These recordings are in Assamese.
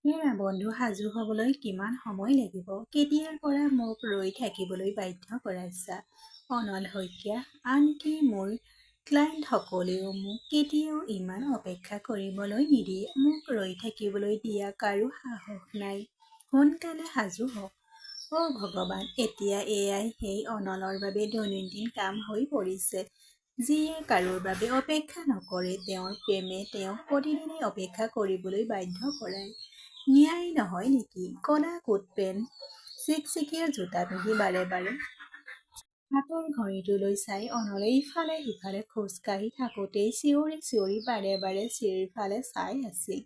হেৰা বন্ধু সাজু হ'বলৈ কিমান সময় লাগিব? কেতিয়াৰ পৰা মোক ৰৈ থাকিবলৈ বাধ্য কৰাইছা? অনল শইকীয়া। আনকি মোৰ ক্লায়েণ্টসকলেও মোক কেতিয়াও ইমান অপেক্ষা কৰিবলৈ নিদিয়ে। মোক ৰৈ থাকিবলৈ দিয়া কাৰো সাহস নাই। সোনকালে সাজু হওক। অ' ভগৱান, এতিয়া এয়াই সেই অনলৰ বাবে দৈনন্দিন কাম হৈ পৰিছে। যিয়ে কাৰোৰ বাবে অপেক্ষা নকৰে, তেওঁৰ প্ৰেমে তেওঁক প্ৰতিদিনে অপেক্ষা কৰিবলৈ বাধ্য কৰায়। ন্যায় নহয় নেকি? ক'লা কোট পেণ্ট, চিকচিকীয়া জোতা পিন্ধি বাৰে বাৰে হাতৰ ঘড়ীটোলৈ চাই অনলে ইফালে সিফালে খোজ কাঢ়ি থাকোঁতেই চিঞৰি চিঞৰি বাৰে বাৰে চিৰিৰ ফালে চাই আছিল।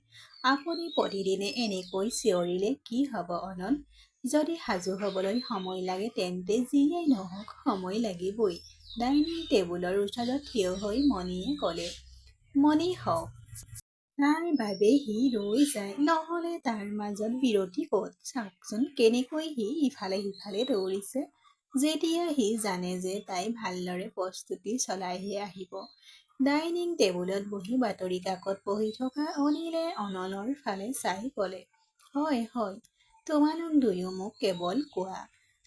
আপুনি প্ৰতিদিনে এনেকৈ চিঞৰিলে কি হ'ব অনল? যদি সাজু হ'বলৈ সময় লাগে তেন্তে যিয়েই নহওক সময় লাগিবই। ডাইনিং টেবুলৰ ওচৰত থিয় হৈ মণিয়ে ক'লে, মণি হওক। তাৰ বাবে সি ৰৈ যায়, নহ'লে তাৰ মাজত বিৰতি ক'ত? চাওকচোন কেনেকৈ সি ইফালে সিফালে দৌৰিছে। যেতিয়া সি জানে যে তাই ভালদৰে প্ৰস্তুতি চলাইহে আহিব। ডাইনিং টেবুলত বহি বাতৰি কাকত পঢ়ি থকা অনিলে অনলৰ ফালে চাই ক'লে, হয় হয়, তোমালোক দুয়ো মোক কেৱল কোৱা,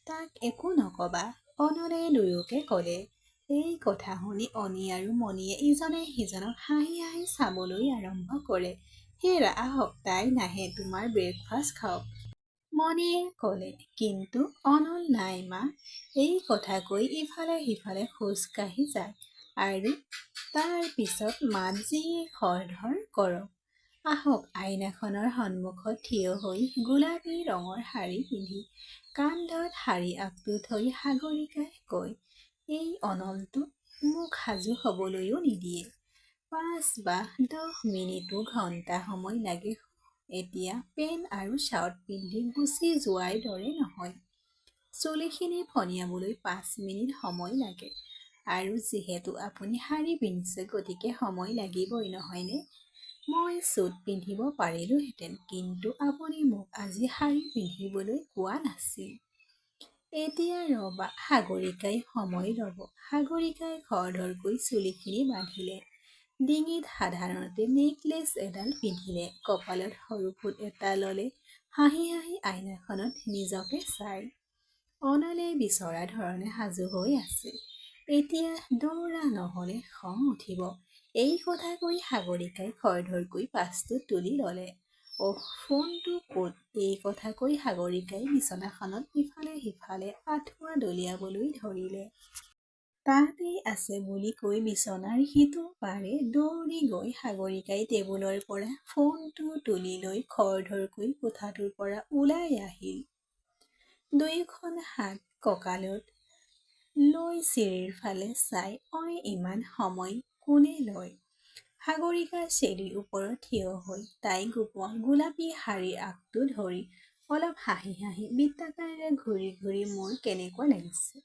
তাক একো নক'বা। অনলে দুয়োকে ক'লে। এই কথা শুনি অনি আৰু মণিয়ে ইজনে সিজনক হাঁহি হাঁহি চাবলৈ আৰম্ভ কৰে। হেৰা আহক, তাই নাহে, তোমাৰ ব্ৰেকফাষ্ট খাওক। মণিয়ে ক'লে। কিন্তু অনল নাই মা। এই কথা কৈ ইফালে সিফালে খোজ কাঢ়ি যায় আৰু তাৰ পিছত মাত যিয়ে খৰধৰ কৰক। আহক, আইনাখনৰ সন্মুখত থিয় হৈ গোলাপী ৰঙৰ শাৰী পিন্ধি কান্ধত শাৰী আগটো থৈ সাগৰিকাই কয়, এই অনলটো মোক সাজু হ'বলৈও নিদিয়ে। ৫ বা ১০ মিনিটো ঘণ্টা সময় লাগে। এতিয়া পেণ্ট আৰু চাৰ্ট পিন্ধি গুচি যোৱাৰ দৰে নহয়। চুলিখিনি ফণিয়াবলৈ ৫ মিনিট সময় লাগে। আৰু যিহেতু আপুনি শাৰী পিন্ধিছে গতিকে সময় লাগিবই, নহয়নে? মই চুট পিন্ধিব পাৰিলোহেঁতেন, কিন্তু আপুনি মোক আজি শাৰী পিন্ধিবলৈ কোৱা নাছিল। এতিয়া ৰ'বা, সাগৰিকাই সময় ল'ব। সাগৰিকাই খৰধৰকৈ চুলিখিনি বান্ধিলে। ডিঙিত সাধাৰণতে নেকলেছ এডাল পিন্ধিলে, কপালত সৰু ফুট এটা ল'লে, হাঁহি হাঁহি আইনাখনত নিজকে চাই। অনলে বিচৰা ধৰণে সাজু হৈ আছে। এতিয়া দৌৰা নহ'লে খং উঠিব। এই কথা কৈ সাগৰিকাই খৰধৰকৈ পাছটো তুলি ল'লে। অহ, ফোনটো ক'ত? এই কথা কৈ সাগৰিকাই বিচনাখনত ইফালে সিফালে আঁঠুৱা দলিয়াবলৈ ধৰিলে। তাতেই আছে বুলি কৈ বিচনাৰ সিটো পাৰে দৌৰি গৈ সাগৰিকাই টেবুলৰ পৰা ফোনটো তুলি লৈ খৰধৰকৈ কোঠাটোৰ পৰা ওলাই আহিল। দুয়োখন হাত কঁকালত লৈ চিৰিৰ ফালে চাই, অই ইমান সময় কোনে লয়? সাগৰিকাৰ চিৰিৰ ওপৰত থিয় হৈ তাই গোলাপী শাৰীৰ আগটো ধৰি অলপ হাঁহি হাঁহি বৃত্তাকাৰেৰে ঘূৰি ঘূৰি মোৰ কেনেকুৱা লাগিছে?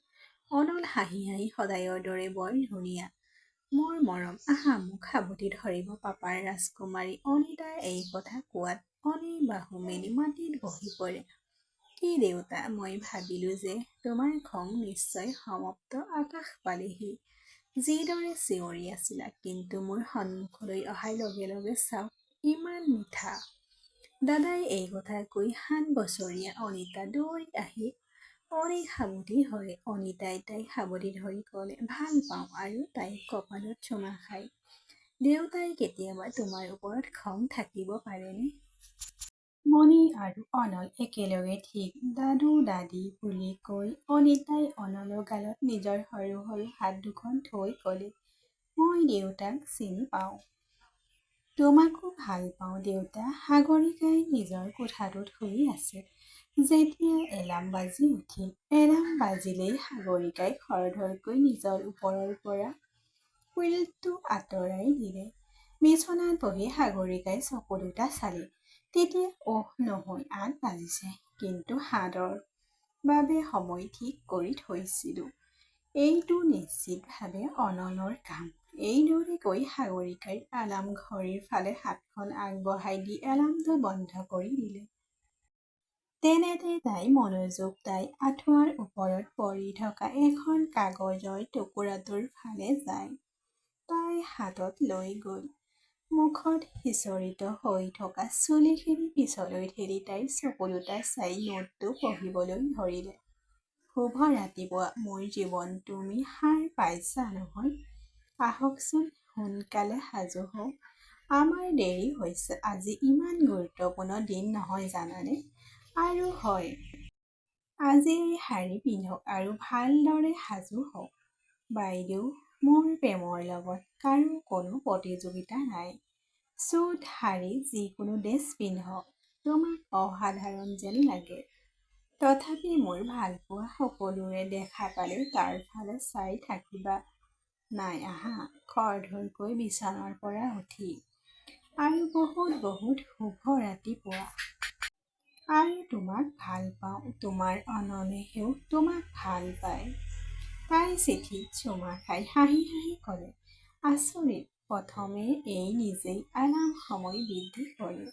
অনল হাঁহি হাঁহি সদায়ৰ দৰে বৰ ধুনীয়া। মোৰ মৰম, আহা মোক সাৱটি ধৰিব পাপাৰ ৰাজকুমাৰী। অনিতাৰ এই কথা কোৱাত অনি বাহু মেলি মাটিত বহি পৰে। কি দেউতা, মই ভাবিলো যে তোমাৰ খং নিশ্চয় সমাপ্ত। আকাশ পালেহি। যিদৰে চিঞৰি আছিলা, কিন্তু মোৰ সন্মুখলৈ অহাৰ লগে লগে চাওক, ইমান মিঠা। দাদাই এই কথা কৈ ৭ বছৰীয়া অনিতা দৌৰি আহি অনিক সাৱটি ধৰে। অনিতাই তাইক সাৱটি ধৰি ক'লে, ভাল পাওঁ, আৰু তাইক কপালত চুমা খায়। দেউতাই কেতিয়াবা তোমাৰ ওপৰত খং থাকিব পাৰেনে? মণি আৰু অনল একেলগে ঠিক দাদু দাদী বুলি কৈ অনিতাই অনলৰ গালত নিজৰ সৰু সৰু হাত দুখন থৈ ক'লে, মই দেউতাক চিনি পাওঁ। তোমাকো ভাল পাওঁ দেউতা। সাগৰিকাই নিজৰ কোঠাটোত শুই আছে। যেতিয়া এলাৰ্ম বাজি উঠিল, এলাৰ্ম বাজিলেই সাগৰিকাই খৰধৰকৈ নিজৰ ওপৰৰ পৰা কুইলটো আঁতৰাই দিলে। বিচনাত বহি সাগৰিকাই চকু দুটা চালে। তেতিয়া নহয়, ৮ বাজিছে। কিন্তু ৭ৰ বাবে সময় ঠিক কৰি থৈছিলো। এইটো নিশ্চিতভাৱে অনলৰ কাম। এইদৰে কৈ সাগৰিকাই এলাৰ্ম ঘড়ীৰ ফালে হাতখন আগবঢ়াই দি এলাৰ্মটো বন্ধ কৰি দিলে। তেনেতে তাই মনোযোগ তাই আঁঠুৱাৰ ওপৰত পৰি থকা এখন কাগজৰ টুকুৰাটোৰ ফালে যায়। তাই হাতত লৈ গ'ল। মুখত সিঁচৰিত হৈ থকা চুলিখিনি পিছলৈ ঠেলি তাইৰ চকু দুটা চাই নোটটো পঢ়িবলৈ ধৰিলে। শুভ ৰাতিপুৱা মোৰ জীৱন, তুমি সাৰ পাইছা নহয়? আহকচোন সোনকালে সাজু হওঁ, আমাৰ দেৰি হৈছে। আজি ইমান গুৰুত্বপূৰ্ণ দিন নহয় জানানে? আৰু হয়, আজি এই শাৰী পিন্ধক আৰু ভালদৰে সাজু হওক। বাইদেউ, মোৰ প্ৰেমৰ লগত কাৰো কোনো প্ৰতিযোগিতা নাই। চুট, শাৰী, যিকোনো ড্ৰেছ পিন্ধক, তোমাক অসাধাৰণ যেন লাগে। তথাপি মোৰ ভালপোৱা সকলোৰে দেখা পালে তাৰ ফালে চাই থাকিবা নাই। আহা খৰধৰকৈ বিচনাৰ পৰা উঠি। আৰু বহুত বহুত শুভ ৰাতিপুৱা। আৰু তোমাক ভাল পাওঁ। তোমাৰ অনলেহেও তোমাক ভাল পায়। তাই চিঠিত চুমা খাই হাঁহি হাঁহি ক'লে। আচৰিত, প্ৰথমে এই নিজেই আলাৰ্ম সময় বৃদ্ধি কৰে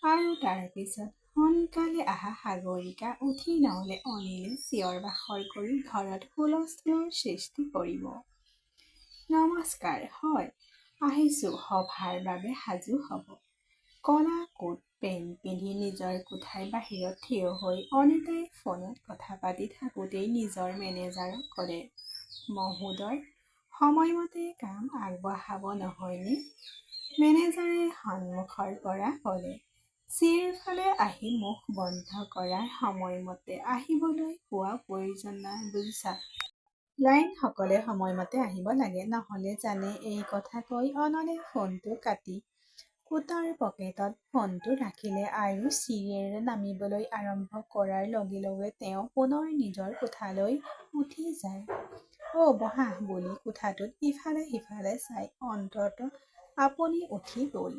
আৰু তাৰ পিছত সোনকালে আহা সাগৰিকা উঠি নহ'লে অনিলে চিঞৰ বাখৰ কৰি ঘৰত হুলস্থুলৰ সৃষ্টি কৰিব। নমস্কাৰ, হয় আহিছোঁ। সভাৰ বাবে সাজু হ'ব। ক'লা কোট পেণ্ট পিন্ধি নিজৰ কোঠাৰ বাহিৰত থিয় হৈ অনিতাই ফোনত কথা পাতি থাকোঁতেই নিজৰ মেনেজাৰক ক'লে, মহোদয়, সময়মতে কাম আগবঢ়াব নহয়নে? মেনেজাৰে সন্মুখৰ পৰা ক'লে, চিৰিৰ ফালে আহি মুখ বন্ধ কৰাৰ সময়মতে আহিবলৈ কোৱা প্ৰয়োজন নাই বুজিছা। ক্লায়েণ্টসকলে সময়মতে আহিব লাগে, নহ'লে জানে। এই কথা কৈ অনলে ফোনটো কাটি কোটৰ পকেটত ফোনটো ৰাখিলে আৰু চিৰিৰে নামিবলৈ আৰম্ভ কৰাৰ লগে লগে তেওঁ পুনৰ নিজৰ কোঠালৈ উঠি যায়। অ' বহা বুলি কোঠাটোত ইফালে সিফালে চাই অন্ততঃ আপুনি উঠি গ'ল।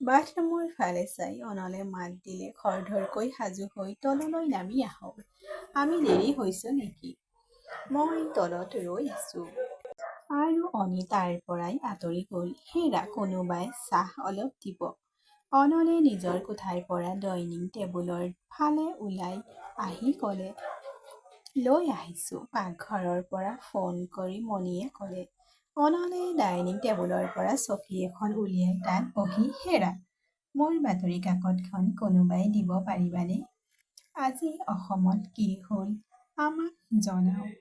বাথৰুমৰ ফালে চাই অনলে মাত দিলে, খৰধৰকৈ সাজু হৈ তললৈ নামি আহক। আমি দেৰি হৈছে নেকি? মই তলত ৰৈ আছোঁ। আৰু অনি তাৰ পৰাই আঁতৰি গ'ল। হেৰা, কোনোবাই চাহ অলপ দিব। অনলে নিজৰ কোঠাৰ পৰা ডাইনিং টেবুলৰ ফালে ওলাই আহি ক'লে, লৈ আহিছোঁ। পাকঘৰৰ পৰা ফোন কৰি মণিয়ে ক'লে। অনলে ডাইনিং টেবুলৰ পৰা চকী এখন উলিয়াই তাত বহি, হেৰা, মোৰ বাতৰি কাকতখন কোনোবাই দিব পাৰিবানে? আজি অসমত কি হ'ল আমাক জনাওক।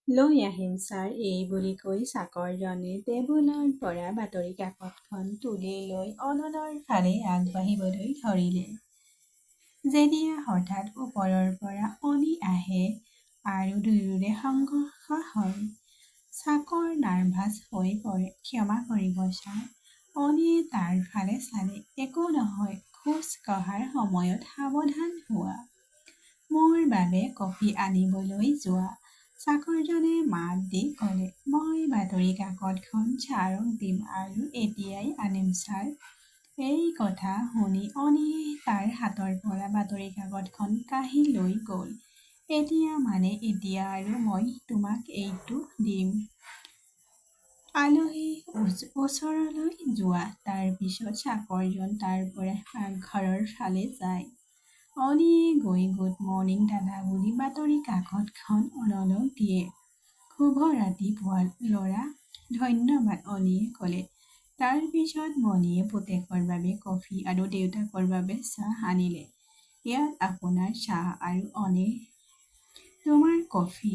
লৈ আহিম ছাৰ, এই বুলি কৈ চাকৰজনে টেবুলৰ পৰা বাতৰি কাকতখন তুলি লৈ অনলৰ ফালে আগবাঢ়িবলৈ ধৰিলে। যেতিয়া হঠাৎ ওপৰৰ পৰা অনি আহে আৰু দুয়োৰে সংঘৰ্ষ হয়। চাকৰ নাৰ্ভাছ হৈ পৰে। ক্ষমা কৰিব ছাৰ। অনিয়ে তাৰ ফালে চালে। একো নহয়, খোজ কঢ়াৰ সময়ত সাৱধান হোৱা। মোৰ বাবে কফি আনিবলৈ যোৱা। চাকৰজনে মাত দি ক'লে, মই বাতৰি কাকতখন ছাৰক দিম আৰু এতিয়াই আনিম ছাৰ। এই কথা শুনি অনিয়ে তাৰ হাতৰ পৰা বাতৰি কাকতখন কাঢ়ি লৈ গ'ল। এতিয়া মানে এতিয়া আৰু মই তোমাক এইটো দিম। আলহী ওচৰলৈ যোৱা। তাৰ পিছত চাকৰজন তাৰ পৰা পাকঘৰৰ ফালে যায়। অনিয়ে গৈ গুড মৰ্ণিং দাদা বুলি বাতৰি কাকতখন অনলক দিয়ে। শুভ ৰাতিপুৱা ল'ৰা। ধন্যবাদ, অনিয়ে ক'লে। তাৰ পিছত মণিয়ে পুতেকৰ বাবে কফি আৰু দেউতাকৰ বাবে চাহ আনিলে। ইয়াত আপোনাৰ চাহ আৰু অনি, তোমাৰ কফি।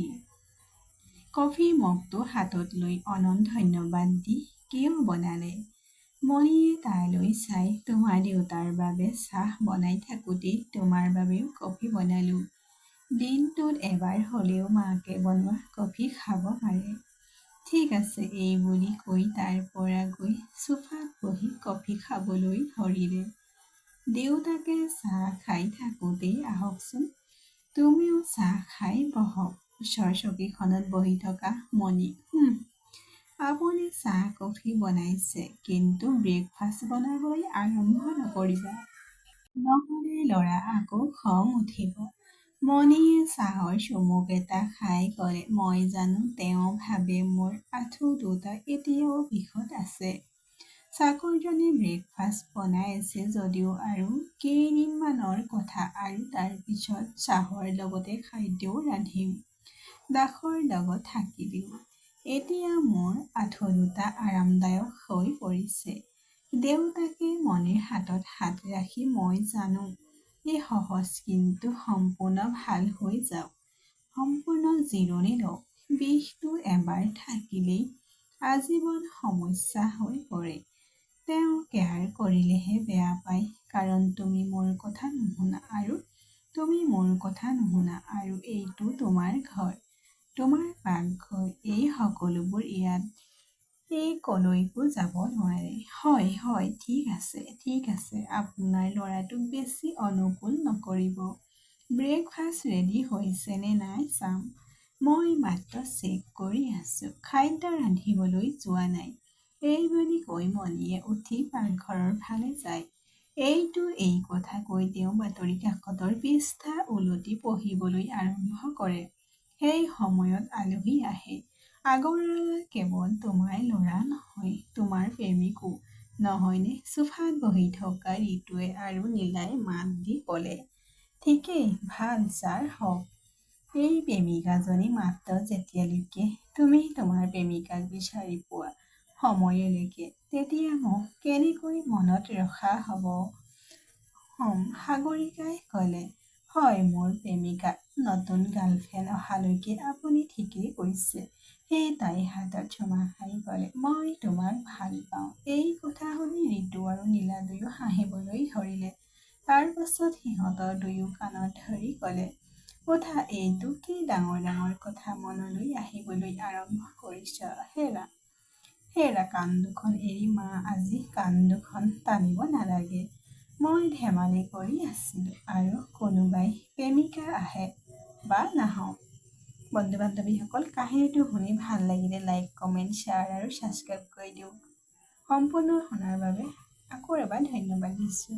কফি মগটো হাতত লৈ অনন ধন্যবাদ দি কিয় বনালে? মণিয়ে তালৈ চাই, তোমাৰ দেউতাৰ বাবে চাহ বনাই থাকোঁতেই তোমাৰ বাবেও কফি বনালোঁ। দিনটোত এবাৰ হ'লেও মাকে বনোৱা কফি খাব পাৰে। ঠিক আছে, এই বুলি কৈ তাৰ পৰা গৈ চোফাত বহি কফি খাবলৈ ধৰিলে। দেউতাকে চাহ খাই থাকোঁতেই আহকচোন, তুমিও চাহ খাই বহক। ওচৰৰ চকীখনত বহি থকা মণি, আপুনি চাহ কফি বনাইছে, কিন্তু ব্ৰেকফাষ্ট বনাবলৈ আৰম্ভ নকৰিবা। নহ'লে ল'ৰা আকৌ খং উঠিব। মণিয়ে চাহৰ চুমুক এটা খাই ক'লে, মই জানো তেওঁ ভাবে মোৰ আঁঠু দুটা এতিয়াও বিষত আছে। চাকৰজনে ব্ৰেকফাষ্ট বনাই আছে যদিও আৰু কেইদিনমানৰ কথা, আৰু তাৰ পিছত চাহৰ লগতে খাদ্যও ৰান্ধিম, দাসৰ লগত থাকি দিওঁ। এতিয়া মোৰ আঁঠু দুটা আৰামদায়ক হৈ পৰিছে। দেউতাকে মণিৰ হাতত হাত ৰাখি মই জানো এই সহজ কিন্তু সম্পূৰ্ণ ভাল হৈ যাওক। সম্পূৰ্ণ জিৰণি লওক। বিষটো এবাৰ থাকিলেই আজীৱন সমস্যা হৈ পৰে। তেওঁ কেয়াৰ কৰিলেহে বেয়া পায়, কাৰণ তুমি মোৰ কথা নুশুনা আৰু তুমি মোৰ কথা নুশুনা আৰু এইটো তোমাৰ ঘৰ, তোমাৰ পাকঘৰ। এই সকলোবোৰ ইয়াত এই কলৈকো যাব নোৱাৰে। হয় হয়, ঠিক আছে, আপোনাৰ ল'ৰাটোক বেছি অনুকূল নকৰিব। ব্ৰেকফাষ্ট ৰেডি হৈছে নে নাই চাম। মই মাত্ৰ চেক কৰি আছো, খাদ্য ৰান্ধিবলৈ যোৱা নাই। এই বুলি কৈ মণিয়ে উঠি পাকঘৰৰ ফালে যায়। এই কথা কৈ তেওঁ বাতৰি কাকতৰ পৃষ্ঠা উলটি পঢ়িবলৈ আৰম্ভ কৰে। সেই সময়ত আলহী আহে। আগৰৱালা কেৱল তোমাৰ ল'ৰা নহয়, তোমাৰ প্ৰেমিকো, নহয়নে? চোফাত বহি থকা ৰিতুৱে আৰু নীলাই মাত দি ক'লে। ঠিকেই, ভাল ছাৰ, হওক। এই প্ৰেমিকাজনী মাত্ৰ যেতিয়ালৈকে তুমি তোমাৰ প্ৰেমিকাক বিচাৰি পোৱা সময়লৈকে, তেতিয়া মোক কেনেকৈ মনত ৰখা হ'ব? সাগৰিকাই ক'লে। হয়, মোৰ প্ৰেমিকা। নতুন গাৰ্লফ্ৰেণ্ড অহালৈকে আপুনি ঠিকেই কৈছে। সেই তাই হাতত চুমা খাই ক'লে, মই তোমাক ভাল পাওঁ। এই কথা শুনি ৰিতু আৰু নীলা দুয়ো হাঁহিবলৈ ধৰিলে। তাৰ পাছত সিহঁতৰ দুয়ো কাণত ধৰি ক'লে, উঠা, এইটো কি ডাঙৰ ডাঙৰ কথা মনলৈ আহিবলৈ আৰম্ভ কৰিছ? হেৰা কাণ দুখন এৰি মা, আজি কাণ দুখন টানিব নালাগে। মই ধেমালি কৰি আছিলো। আৰু কোনোবাই প্ৰেমিকা আহে বা নাহক। বন্ধু-বান্ধৱীসকল, কাহিনীটো শুনি ভাল লাগিলে লাইক, কমেণ্ট, শ্বেয়াৰ আৰু ছাবস্ক্ৰাইব কৰি দিয়ক। সম্পূৰ্ণ শুনাৰ বাবে আকৌ এবাৰ ধন্যবাদ দিছোঁ।